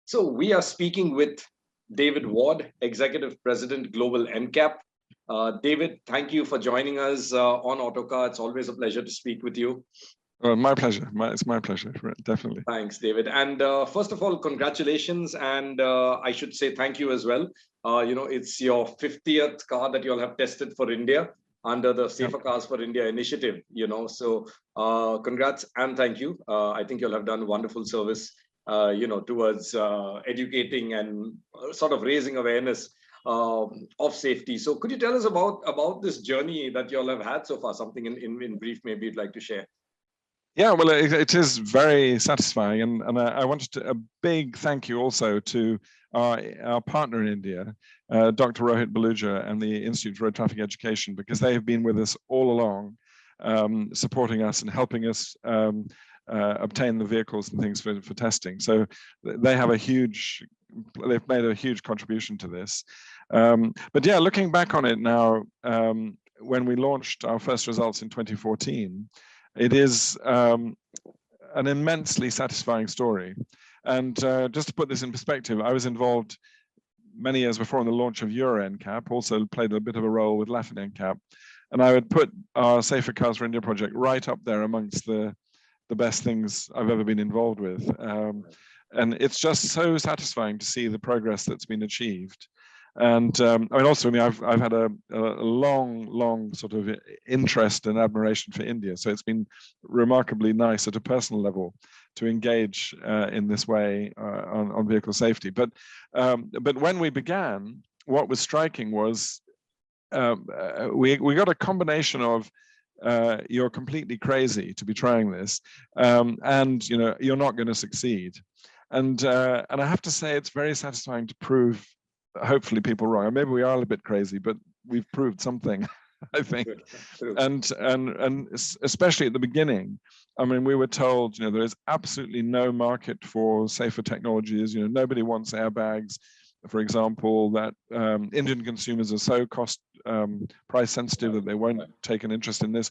So we are speaking with David Ward, Executive President, Global NCAP. David, thank you for joining us on Autocar. It's always a pleasure to speak with you. My pleasure. It's my pleasure, definitely. Thanks, David. And first of all, congratulations. And I should say thank you as well. It's your 50th car that you all have tested for India under the Safer Cars for India initiative, so congrats and thank you. I think you'll have done wonderful service, towards educating and sort of raising awareness of safety. So could you tell us about this journey that you all have had so far, something in brief maybe you'd like to share? Yeah, well, it is very satisfying. And I wanted a big thank you also to our partner in India, Dr. Rohit Baluja and the Institute for Road Traffic Education, because they have been with us all along, supporting us and helping us obtain the vehicles and things for testing. So they've made a huge contribution to this. But yeah, looking back on it now, when we launched our first results in 2014, it is an immensely satisfying story. And just to put this in perspective, I was involved many years before in the launch of Euro NCAP, also played a bit of a role with Latin NCAP. And I would put our Safer Cars for India project right up there amongst the best things I've ever been involved with. And it's just so satisfying to see the progress that's been achieved. And I've had a long sort of interest and admiration for India. So it's been remarkably nice at a personal level to engage in this way on vehicle safety. But when we began, what was striking was we got a combination of you're completely crazy to be trying this, and you're not going to succeed. And I have to say it's very satisfying to prove hopefully people wrong. Maybe we are a little bit crazy, but we've proved something, I think. And especially at the beginning, I mean, we were told, there is absolutely no market for safer technologies. Nobody wants airbags, for example, that Indian consumers are so price sensitive that they won't take an interest in this.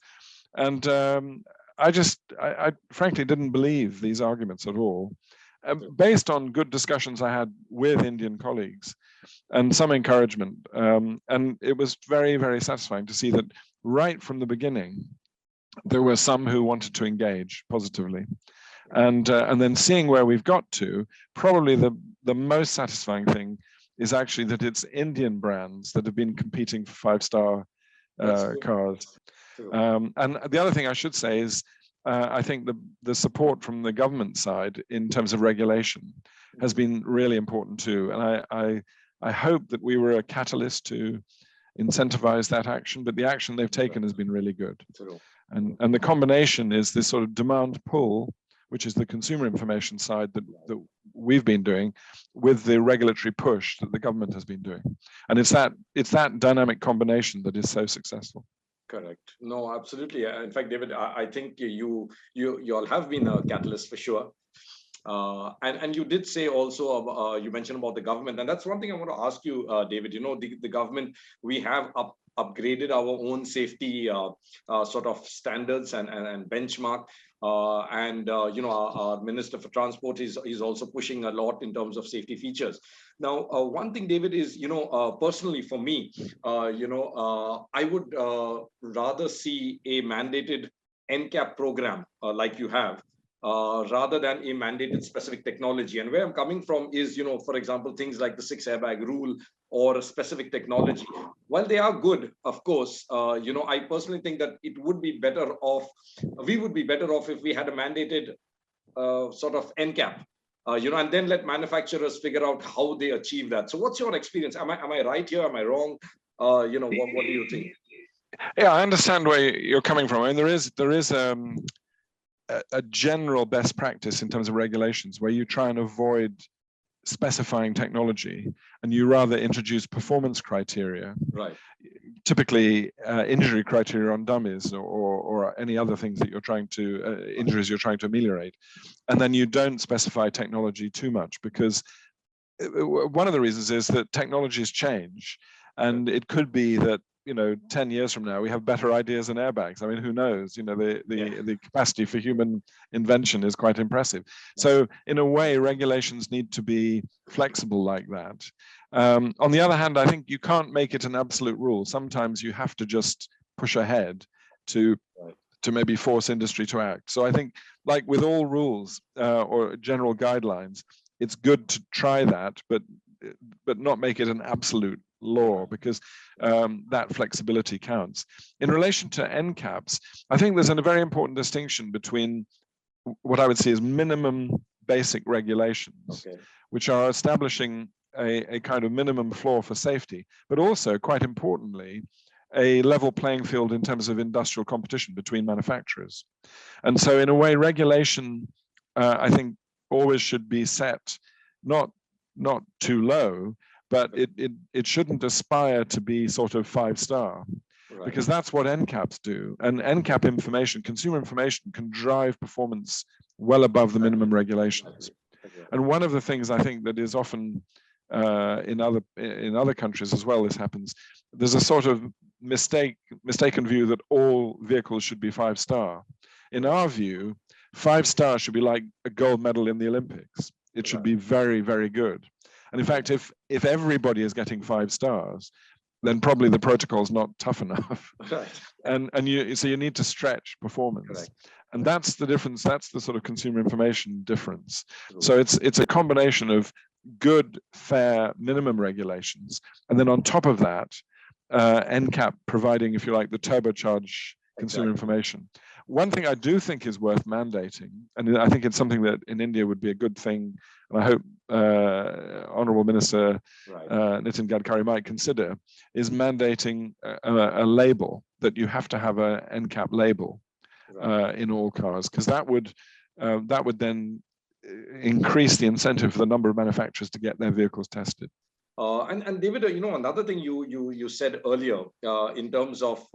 And I frankly didn't believe these arguments at all. Based on good discussions I had with Indian colleagues and some encouragement. And it was very, very satisfying to see that right from the beginning, there were some who wanted to engage positively. And then seeing where we've got to, probably the most satisfying thing is actually that it's Indian brands that have been competing for five-star cars. And the other thing I should say is, I think the support from the government side in terms of regulation has been really important too. And I hope that we were a catalyst to incentivize that action, but the action they've taken has been really good. And the combination is this sort of demand pull, which is the consumer information side that we've been doing, with the regulatory push that the government has been doing. And it's that dynamic combination that is so successful. Correct. No, absolutely. In fact, David, I think you all have been a catalyst for sure. And you did say also, you mentioned about the government, and that's one thing I want to ask you, David. The government, we have upgraded our own safety sort of standards and benchmark. Our Minister for Transport is also pushing a lot in terms of safety features. Now, one thing, David, is, personally for me, I would rather see a mandated NCAP program like you have, rather than a mandated specific technology. And where I'm coming from is, for example, things like the 6-airbag rule or a specific technology. While they are good, of course, I personally think that we would be better off if we had a mandated sort of NCAP, and then let manufacturers figure out how they achieve that. So what's your experience? Am I right here? Am I wrong? What do you think? Yeah, I understand where you're coming from. I mean, there is a general best practice in terms of regulations where you try and avoid specifying technology and you rather introduce performance criteria, right? Typically injury criteria on dummies or any other things that you're trying to injuries you're trying to ameliorate, and then you don't specify technology too much, because one of the reasons is that technologies change, and it could be that 10 years from now, we have better ideas than airbags. I mean, who knows? The capacity for human invention is quite impressive. So in a way, regulations need to be flexible like that. On the other hand, I think you can't make it an absolute rule. Sometimes you have to just push ahead to maybe force industry to act. So I think, like with all rules or general guidelines, it's good to try that, but not make it an absolute law, because that flexibility counts. In relation to NCAPs, I think there's a very important distinction between what I would see as minimum basic regulations, which are establishing a kind of minimum floor for safety, but also, quite importantly, a level playing field in terms of industrial competition between manufacturers. And so in a way, regulation, I think, always should be set not too low, but it shouldn't aspire to be sort of 5-star, because that's what NCAPs do. And NCAP information, consumer information, can drive performance well above the minimum regulations. And one of the things I think that is often in other countries as well, this happens. There's a sort of mistaken view that all vehicles should be 5-star. In our view, 5-star should be like a gold medal in the Olympics. It should be very, very good. And in fact, if everybody is getting 5 stars, then probably the protocol is not tough enough. And so you need to stretch performance. And that's the difference. That's the sort of consumer information difference. So it's a combination of good, fair minimum regulations, and then on top of that, NCAP providing, if you like, the turbocharge consumer information. One thing I do think is worth mandating, and I think it's something that in India would be a good thing, and I hope Honourable Minister Nitin Gadkari might consider, is mandating a label, that you have to have a NCAP label in all cars, because that would then increase the incentive for the number of manufacturers to get their vehicles tested. And David, another thing you said earlier in terms of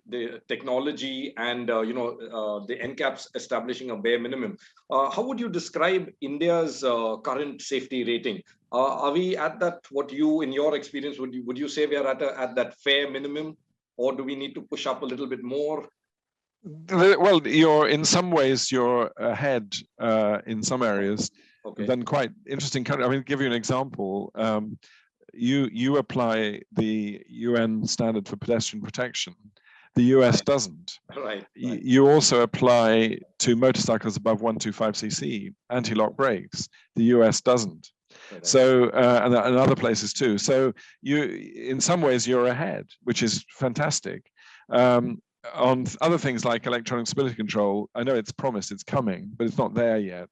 the technology and the NCAPs establishing a bare minimum. How would you describe India's current safety rating? Are we at that? What you, in your experience, would you say we are at that fair minimum, or do we need to push up a little bit more? Well, in some ways you're ahead in some areas. Then quite interesting. I mean, to give you an example, you apply the UN standard for pedestrian protection. The US doesn't. You also apply to motorcycles above 125cc anti-lock brakes. The US doesn't. So and other places too. So in some ways you're ahead, which is fantastic. On other things like electronic stability control, I know it's promised, it's coming, but it's not there yet.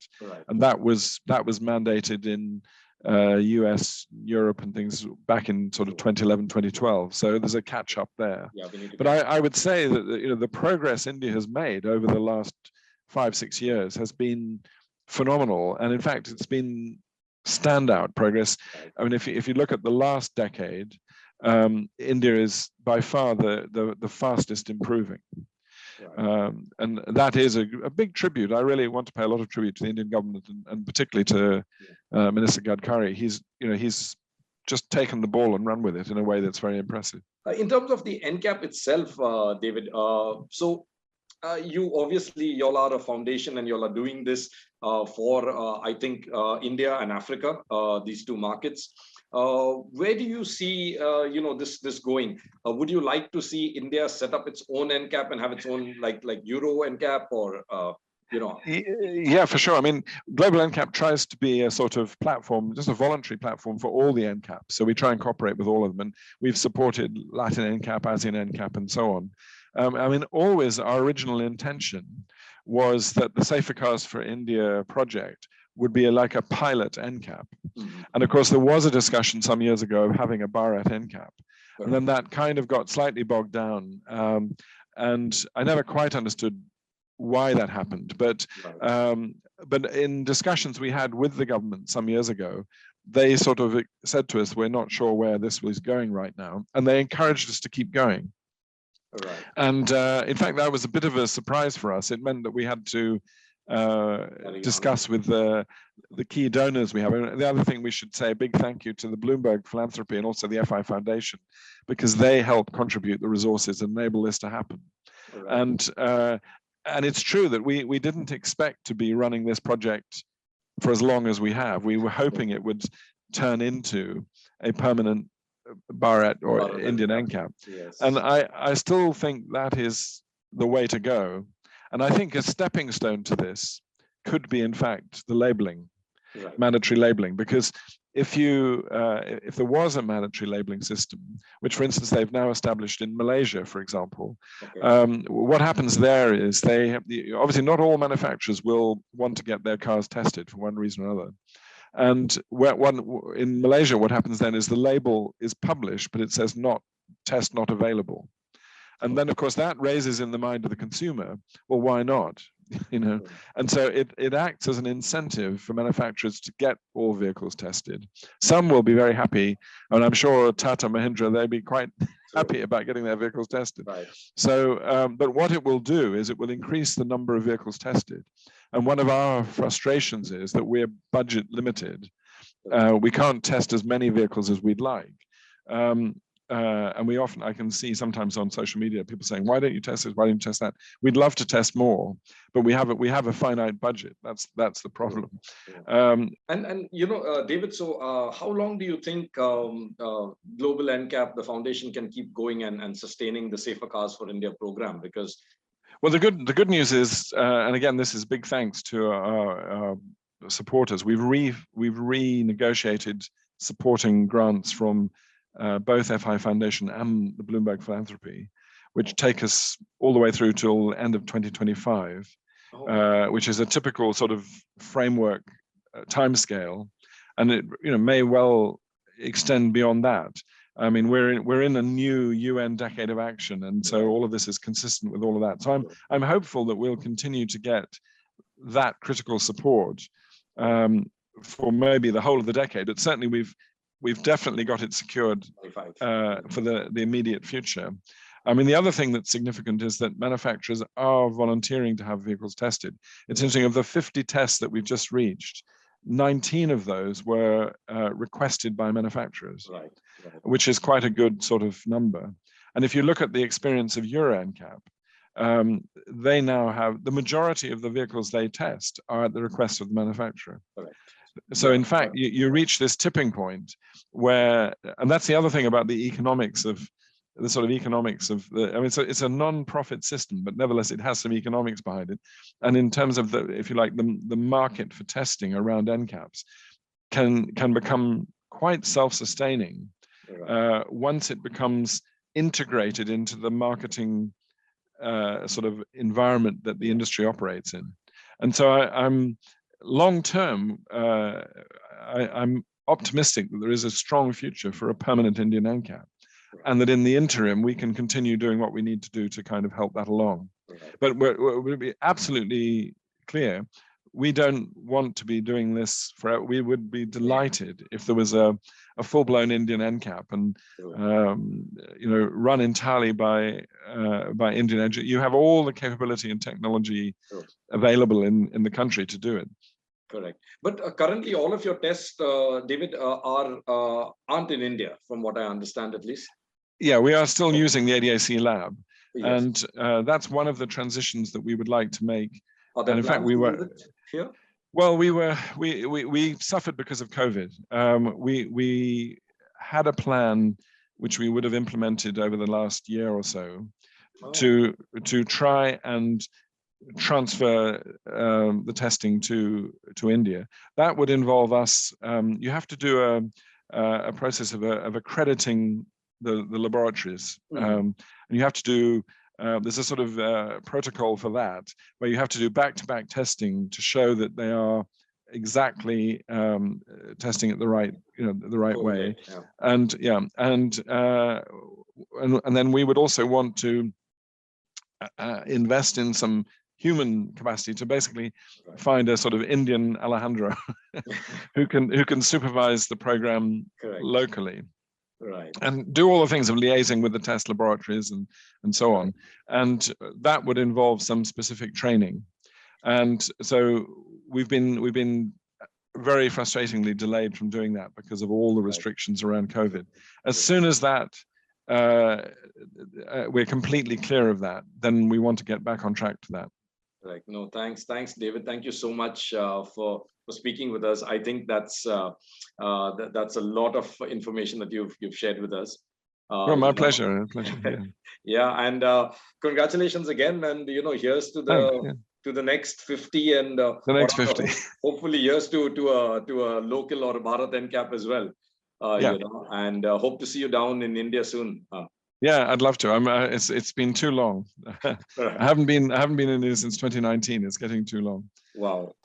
And that was mandated in US, Europe, and things back in sort of 2011, 2012. So there's a catch up there. But I would say that the progress India has made over the last 5-6 years has been phenomenal, and in fact, it's been standout progress. I mean, if you look at the last decade, India is by far the fastest improving. And that is a big tribute. I really want to pay a lot of tribute to the Indian government, and particularly to Minister Gadkari. He's just taken the ball and run with it in a way that's very impressive. In terms of the NCAP itself, David, so you obviously, y'all are a foundation and y'all are doing this for, I think, India and Africa, these two markets. Where do you see, this going? Would you like to see India set up its own NCAP and have its own like Euro NCAP, or Yeah, for sure. I mean, Global NCAP tries to be a sort of platform, just a voluntary platform for all the NCAPs. So we try and cooperate with all of them, and we've supported Latin NCAP, ASEAN NCAP, and so on. I mean, always our original intention was that the Safer Cars for India project would be like a pilot NCAP. And of course, there was a discussion some years ago of having a Bharat NCAP. And then that kind of got slightly bogged down. And I never quite understood why that happened. But in discussions we had with the government some years ago, they sort of said to us, we're not sure where this was going right now. And they encouraged us to keep going. And in fact, that was a bit of a surprise for us. It meant that we had to discuss with the key donors we have. And the other thing we should say, a big thank you to the Bloomberg Philanthropy and also the FI Foundation, because they help contribute the resources and enable this to happen. Right. And it's true that we didn't expect to be running this project for as long as we have. We were hoping it would turn into a permanent Bharat or Indian NCAP. Yes. And I still think that is the way to go. And I think a stepping stone to this could be, in fact, the labeling, right. Mandatory labeling, because if there was a mandatory labeling system, which, for instance, they've now established in Malaysia, for example, okay. What happens there is obviously not all manufacturers will want to get their cars tested for one reason or another. And in Malaysia, what happens then is the label is published, but it says test not available. And then, of course, that raises in the mind of the consumer, well, why not? And so it acts as an incentive for manufacturers to get all vehicles tested. Some will be very happy, and I'm sure Tata Mahindra, they'll be quite happy about getting their vehicles tested. Right. So, but what it will do is it will increase the number of vehicles tested. And one of our frustrations is that we're budget limited. We can't test as many vehicles as we'd like. And I can see sometimes on social media, people saying, why don't you test this? Why don't you test that? We'd love to test more, but we have a finite budget. That's the problem. David, so how long do you think Global NCAP, the foundation, can keep going and sustaining the Safer Cars for India program? Because well, the good news is, and again, this is big thanks to our supporters. We've renegotiated supporting grants from both FI Foundation and the Bloomberg Philanthropy, which take us all the way through till end of 2025, which is a typical sort of framework timescale, and it may well extend beyond that. I mean, we're in a new UN decade of action, and so all of this is consistent with all of that. So I'm hopeful that we'll continue to get that critical support for maybe the whole of the decade. But certainly we've definitely got it secured for the immediate future. I mean, the other thing that's significant is that manufacturers are volunteering to have vehicles tested. It's interesting, of the 50 tests that we've just reached, 19 of those were requested by manufacturers, right. Which is quite a good sort of number. And if you look at the experience of Euro NCAP, they now have, the majority of the vehicles they test are at the request of the manufacturer. Right. So in fact, you reach this tipping point where, and that's the other thing about the economics of the, I mean, it's a non-profit system, but nevertheless, it has some economics behind it. And in terms of the, if you like, the market for testing around NCAPs can become quite self-sustaining once it becomes integrated into the marketing sort of environment that the industry operates in. And so I'm long term, I'm optimistic that there is a strong future for a permanent Indian NCAP, and that in the interim we can continue doing what we need to do to kind of help that along. But we'll be absolutely clear, we don't want to be doing this forever. We would be delighted if there was a full-blown Indian NCAP and run entirely by Indian engineers. You have all the capability and technology available in the country to do it. Correct. But currently, all of your tests, David, aren't in India, from what I understand, at least. Yeah, we are still using the ADAC lab, yes. And that's one of the transitions that we would like to make. And in fact, we were here. Well, we suffered because of COVID. We had a plan which we would have implemented over the last year or so to try and transfer the testing to India. That would involve us. You have to do a process of accrediting the laboratories, and you have to do. There's a sort of protocol for that, where you have to do back-to-back testing to show that they are exactly testing it the right way. Yeah. And then we would also want to invest in some human capacity to basically find a sort of Indian Alejandro who can supervise the program locally. Right. And do all the things of liaising with the test laboratories and so on. And that would involve some specific training. And so we've been very frustratingly delayed from doing that because of all the restrictions around COVID. As soon as that we're completely clear of that, then we want to get back on track to that. Right. No, thanks, David. Thank you so much for speaking with us. I think that's a lot of information that you've shared with us. Well, my pleasure. Yeah. Yeah, and congratulations again. And here's to the next 50 and the next 50. Hopefully, here's to a local or a Bharat NCAP as well. And hope to see you down in India soon. Yeah, I'd love to. It's been too long. I haven't been in India since 2019. It's getting too long. Wow.